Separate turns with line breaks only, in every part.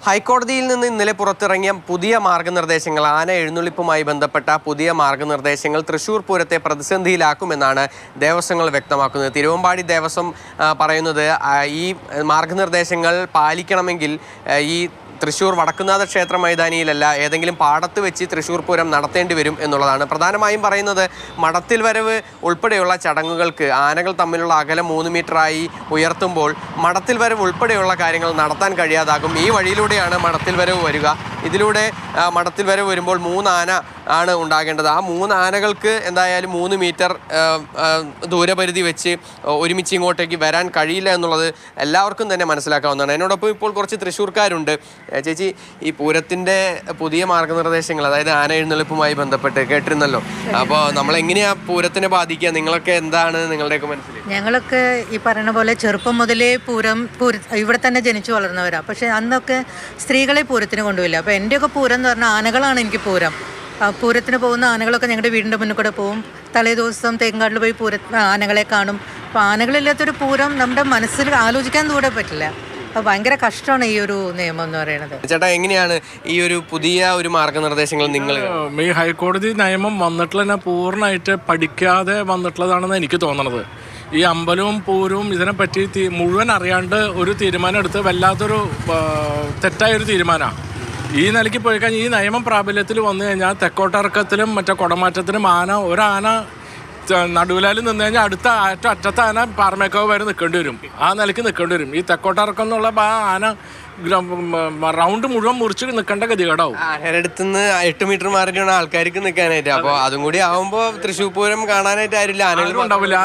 ഹൈക്കോടതിയിൽ നിന്ന് ഇന്നലെ പുറത്തിറങ്ങിയ പുതിയ മാർഗനിർദ്ദേശങ്ങൾ, ആന എഴുന്നള്ളിപ്പുമായി ബന്ധപ്പെട്ട പുതിയ മാർഗനിർദ്ദേശങ്ങൾ തൃശ്ശൂർ പൂരത്തെ പ്രതിസന്ധിയിലാക്കുമെന്നാണ് ദേവസ്വങ്ങൾ വ്യക്തമാക്കുന്നത്. തിരുവമ്പാടി ദേവസ്വം പറയുന്നത് ഈ മാർഗനിർദ്ദേശങ്ങൾ പാലിക്കണമെങ്കിൽ ഈ തൃശ്ശൂർ വടക്കുന്നാഥ ക്ഷേത്ര മൈതാനിയിലല്ല, ഏതെങ്കിലും പാടത്ത് വെച്ച് തൃശ്ശൂർ പൂരം നടത്തേണ്ടി വരും എന്നുള്ളതാണ്. പ്രധാനമായും പറയുന്നത് മടത്തിൽ വരവ് ഉൾപ്പെടെയുള്ള ചടങ്ങുകൾക്ക് ആനകൾ തമ്മിലുള്ള അകലം 3 മീറ്ററായി ഉയർത്തുമ്പോൾ മടത്തിൽ വരവ് ഉൾപ്പെടെയുള്ള കാര്യങ്ങൾ നടത്താൻ കഴിയാതാകും. ഈ വഴിയിലൂടെയാണ് മടത്തിൽ വരവ് വരിക. ഇതിലൂടെ മടത്തിൽ വരവ് വരുമ്പോൾ 3 ആന ആണ് ഉണ്ടാകേണ്ടത്. ആ 3 ആനകൾക്ക് എന്തായാലും 3 മീറ്റർ ദൂരപരിധി വെച്ച് ഒരുമിച്ച് ഇങ്ങോട്ടേക്ക് വരാൻ കഴിയില്ല എന്നുള്ളത് എല്ലാവർക്കും തന്നെ മനസ്സിലാക്കാവുന്നതാണ്. എന്നോടൊപ്പം ഇപ്പോൾ കുറച്ച് തൃശ്ശൂർക്കാരുണ്ട്. ചേച്ചി, ഈ പൂരത്തിൻ്റെ പുതിയ മാർഗനിർദ്ദേശങ്ങൾ, അതായത് ആന എഴുന്നള്ളിപ്പുമായി ബന്ധപ്പെട്ട് കേട്ടിരുന്നല്ലോ. അപ്പോൾ നമ്മളെങ്ങനെയാ പൂരത്തിനെ ബാധിക്കുക? നിങ്ങളൊക്കെ എന്താണ് നിങ്ങളുടെയൊക്കെ മനസ്സിൽ?
ഞങ്ങളൊക്കെ ഈ പറയുന്ന പോലെ ചെറുപ്പം മുതലേ ഇവിടെ തന്നെ ജനിച്ചു വളർന്നവരാണ്. പക്ഷേ അന്നൊക്കെ സ്ത്രീകളെ പൂരത്തിന് കൊണ്ടുപോയില്ല. അപ്പോൾ എൻ്റെയൊക്കെ പൂരം എന്ന് പറഞ്ഞാൽ ആനകളാണ് എനിക്ക് പൂരം. പൂരത്തിന് പോകുന്ന ആനകളൊക്കെ ഞങ്ങളുടെ വീടിൻ്റെ മുന്നിൽ കൂടെ പോകും. തലേ ദിവസം തേങ്കാട്ടിൽ പോയി ആനകളെ കാണും. അപ്പോൾ ആനകളില്ലാത്തൊരു പൂരം നമ്മുടെ മനസ്സിൽ ആലോചിക്കാൻ കൂടെ പറ്റില്ല. അപ്പോൾ ഭയങ്കര കഷ്ടമാണ് ഈ ഒരു നിയമം എന്ന് പറയുന്നത്.
ചേട്ടാ, എങ്ങനെയാണ് ഈ ഒരു പുതിയ ഒരു മാർഗനിർദ്ദേശങ്ങൾ നിങ്ങൾ?
ഈ ഹൈക്കോടതി നിയമം വന്നിട്ടുള്ള പൂർണ്ണമായിട്ട് പഠിക്കാതെ വന്നിട്ടുള്ളതാണെന്ന് എനിക്ക് തോന്നണത്. ഈ അമ്പലവും പൂരവും ഇതിനെപ്പറ്റി മുഴുവൻ അറിയാണ്ട് ഒരു തീരുമാനം എടുത്ത് വല്ലാത്തൊരു തെറ്റായൊരു തീരുമാനമാണ്. ഈ നിലയ്ക്ക് പോയി കഴിഞ്ഞാൽ ഈ നിയമം പ്രാബല്യത്തിൽ വന്നു കഴിഞ്ഞാൽ തെക്കോട്ടിറക്കത്തിലും മറ്റേ കുടമാറ്റത്തിനും ഒരാന നടുവിലാൽ നിന്ന് കഴിഞ്ഞാൽ അടുത്ത അറ്റത്തെ ആന പാറമേക്കാവ് വരെ നിൽക്കേണ്ടി വരും. ആ നിലയ്ക്ക് നിൽക്കേണ്ടി വരും. ഈ തെക്കോട്ടിറക്കം എന്നുള്ള ആന റൗണ്ട് മുഴുവൻ മുറിച്ച് നിൽക്കേണ്ട ഗതികേടാവും.
ആനടുത്തുനിന്ന് 8 മീറ്റർ മാറിയിട്ടാണ് ആൾക്കാർക്ക് നിൽക്കാനായിട്ട്. അപ്പോൾ അതും കൂടി ആവുമ്പോൾ തൃശ്ശൂർ പൂരം കാണാനായിട്ട് ആരും
ഉണ്ടാവില്ല.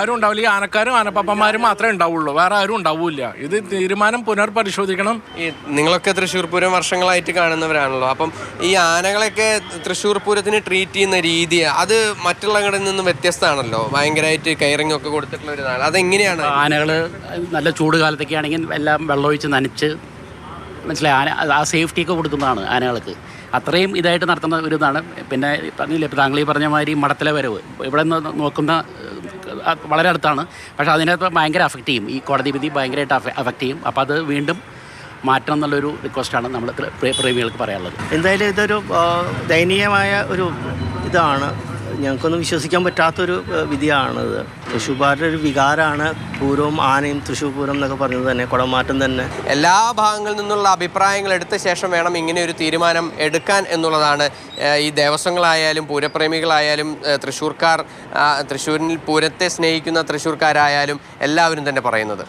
ഈ ആനക്കാരും ആനപ്പാപ്പന്മാരും മാത്രമേ ഉണ്ടാവുള്ളൂ, വേറെ ആരും ഉണ്ടാവില്ല. ഇത് തീരുമാനം പുനർപരിശോധിക്കണം.
ഈ നിങ്ങളൊക്കെ തൃശ്ശൂർ പൂരം വർഷങ്ങളായിട്ട് കാണുന്നവരാണല്ലോ. അപ്പം ഈ ആനകളൊക്കെ തൃശ്ശൂർ പൂരത്തിന് ട്രീറ്റ് ചെയ്യുന്ന രീതി അത് മറ്റുള്ളവരിൽ നിന്ന് വ്യത്യസ്തമാണല്ലോ. ഭയങ്കരമായിട്ട് കയറിങ് ഒക്കെ കൊടുത്തിട്ടുള്ള ഒരു നാൾ. അതെങ്ങനെയാണ്?
ആനകൾ നല്ല ചൂട് കാലത്തൊക്കെ ആണെങ്കിൽ എല്ലാം വെള്ളമൊഴിച്ച് നനച്ച് മനസ്സിലായി ആ സേഫ്റ്റിയൊക്കെ കൊടുക്കുന്നതാണ് ആനകൾക്ക്. അത്രയും ഇതായിട്ട് നടത്തുന്ന ഒരു ഇതാണ്. പിന്നെ പറഞ്ഞില്ലേ, താങ്കൾ ഈ പറഞ്ഞ മാതിരി മടത്തിലെ വരവ് ഇവിടെ നിന്ന് നോക്കുന്ന വളരെ അടുത്താണ്. പക്ഷേ അതിനകത്ത് ഭയങ്കര അഫക്റ്റ് ചെയ്യും. ഈ കോടതി വിധി ഭയങ്കരമായിട്ട് അഫക്റ്റ് ചെയ്യും. അപ്പോൾ അത് വീണ്ടും മാറ്റണം എന്നുള്ളൊരു റിക്വസ്റ്റാണ് നമ്മൾ പ്രേമികൾക്ക് പറയാനുള്ളത്.
എന്തായാലും ഇതൊരു ദയനീയമായ ഒരു ഇതാണ്. ഞങ്ങൾക്കൊന്നും വിശ്വസിക്കാൻ പറ്റാത്തൊരു വിധിയാണിത്. തൃശ്ശൂർക്കാരുടെ ഒരു വികാരമാണ് പൂരവും ആനയും. തൃശ്ശൂർ പൂരം എന്നൊക്കെ പറഞ്ഞത് തന്നെ കുടമാറ്റം തന്നെ. എല്ലാ ഭാഗങ്ങളിൽ നിന്നുള്ള അഭിപ്രായങ്ങൾ എടുത്ത ശേഷം വേണം ഇങ്ങനെ ഒരു തീരുമാനം എടുക്കാൻ എന്നുള്ളതാണ് ഈ ദേവസ്വങ്ങളായാലും പൂരപ്രേമികളായാലും തൃശ്ശൂരിൽ പൂരത്തെ സ്നേഹിക്കുന്ന തൃശ്ശൂർക്കാരായാലും എല്ലാവരും തന്നെ പറയുന്നത്.